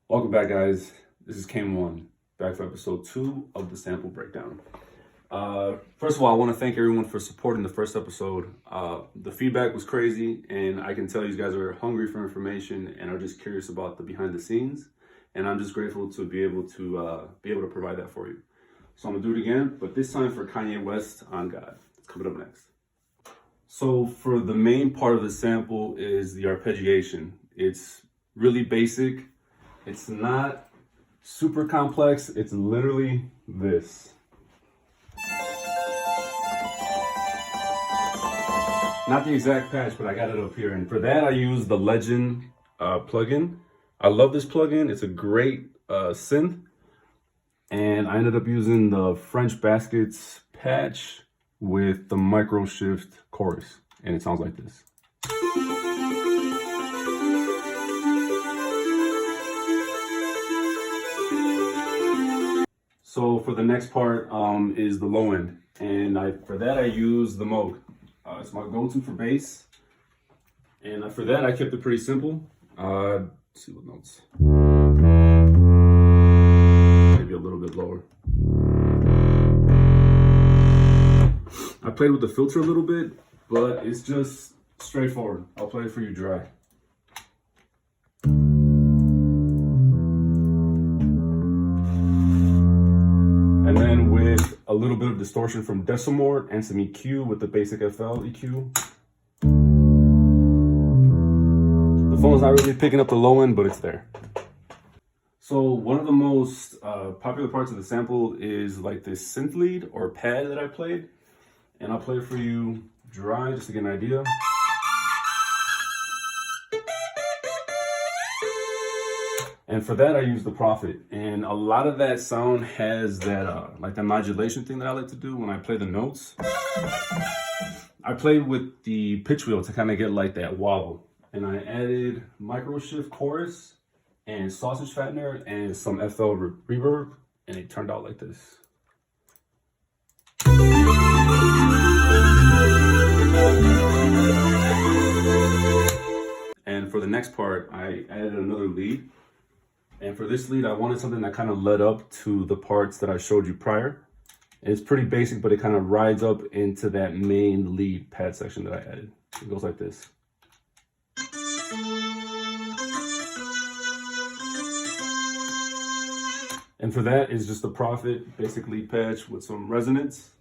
Welcome back, guys. This is Kane1, back for episode 2 of the sample breakdown. First of all, I want to thank everyone for supporting the first episode. The feedback was crazy, and I can tell you guys are hungry for information and are just curious about the behind the scenes. And I'm just grateful to be able to provide that for you. So I'm gonna do it again, but this time for Kanye West on God. It's coming up next. So for the main part of the sample is the arpeggiation. It's really basic. It's not super complex. It's literally this. Not the exact patch, but I got it up here. And for that, I use the Legend plugin. I love this plugin. It's a great synth. And I ended up using the French Baskets patch with the micro shift chorus. And it sounds like this. So for the next part is the low end. And for that, I use the Moog. It's my go-to for bass. And for that, I kept it pretty simple. Let's see what notes. Maybe a little bit lower. I played with the filter a little bit, but it's just straightforward. I'll play it for you dry. And then with a little bit of distortion from Decimort and some EQ with the basic FL EQ. The phone's not really picking up the low end, but it's there. So one of the most popular parts of the sample is like this synth lead or pad that I played. And I'll play it for you dry just to get an idea. And for that, I use the Prophet. And a lot of that sound has that, like the modulation thing that I like to do when I play the notes. I played with the pitch wheel to kind of get like that wobble. And I added micro shift chorus and sausage fattener and some FL reverb. And it turned out like this. And for the next part, I added another lead. And for this lead, I wanted something that kind of led up to the parts that I showed you prior. And it's pretty basic, but it kind of rides up into that main lead pad section that I added. It goes like this. And for that is just the Prophet basic lead patch with some resonance.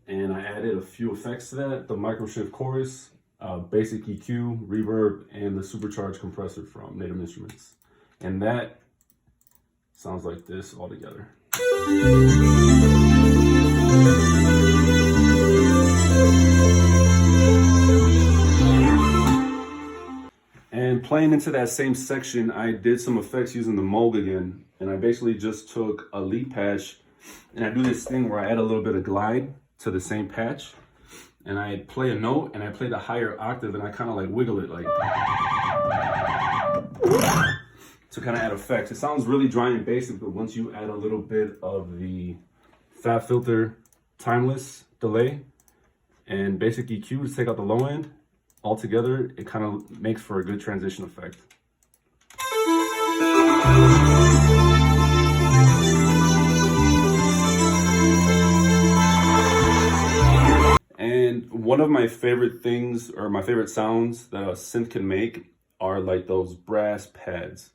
And I added a few effects to that, the micro shift chorus, basic EQ, reverb, and the supercharged compressor from Native Instruments. And that sounds like this all together. And playing into that same section, I did some effects using the Moog again. And I basically just took a lead patch and I do this thing where I add a little bit of glide to the same patch. And I play a note and I play the higher octave and I kind of like wiggle it like to kind of add effects. It sounds really dry and basic, but once you add a little bit of the Fat Filter Timeless delay and basic EQ to take out the low end, all together, it kind of makes for a good transition effect. And one of my favorite things, or my favorite sounds that a synth can make are like those brass pads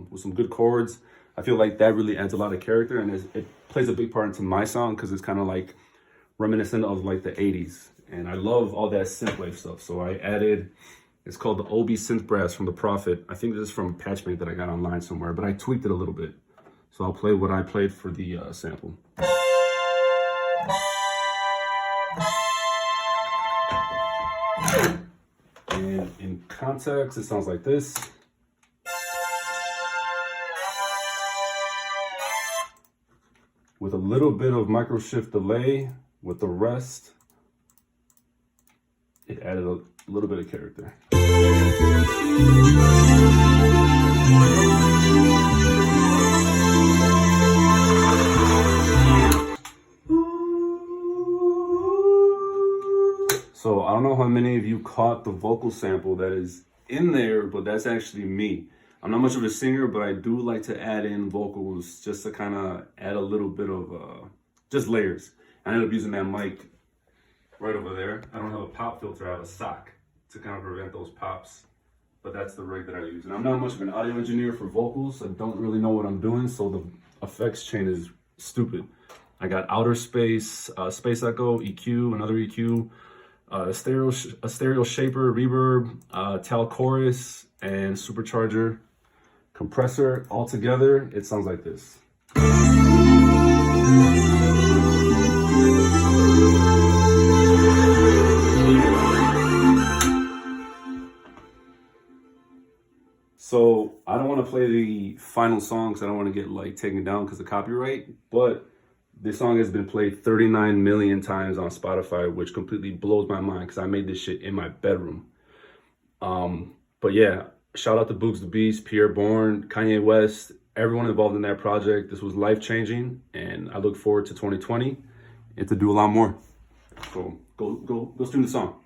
with some good chords. I feel like that really adds a lot of character, and it plays a big part into my sound because it's kind of like reminiscent of like the 80s. And I love all that synthwave stuff. So I added, it's called the OB Synth Brass from the Prophet. I think this is from Patchmate that I got online somewhere, but I tweaked it a little bit. So I'll play what I played for the sample. And in context, it sounds like this. With a little bit of micro shift delay, with the rest, it added a little bit of character. So I don't know how many of you caught the vocal sample that is in there, but that's actually me. I'm not much of a singer, but I do like to add in vocals just to kind of add a little bit of just layers. I ended up using that mic right over there. I don't have a pop filter, I have a sock to kind of prevent those pops, but that's the rig that I use. And I'm not much of an audio engineer for vocals. I don't really know what I'm doing, so the effects chain is stupid. I got outer space, space echo, EQ, another EQ, a stereo shaper, reverb, tal chorus, and supercharger, compressor. All together, it sounds like this. So I don't want to play the final song because I don't want to get like taken down because of copyright, but this song has been played 39 million times on Spotify, which completely blows my mind because I made this shit in my bedroom. But yeah, shout out to BoogzDaBeast, Pierre Bourne, Kanye West, everyone involved in that project. This was life-changing, and I look forward to 2020 and to do a lot more. So go stream the song.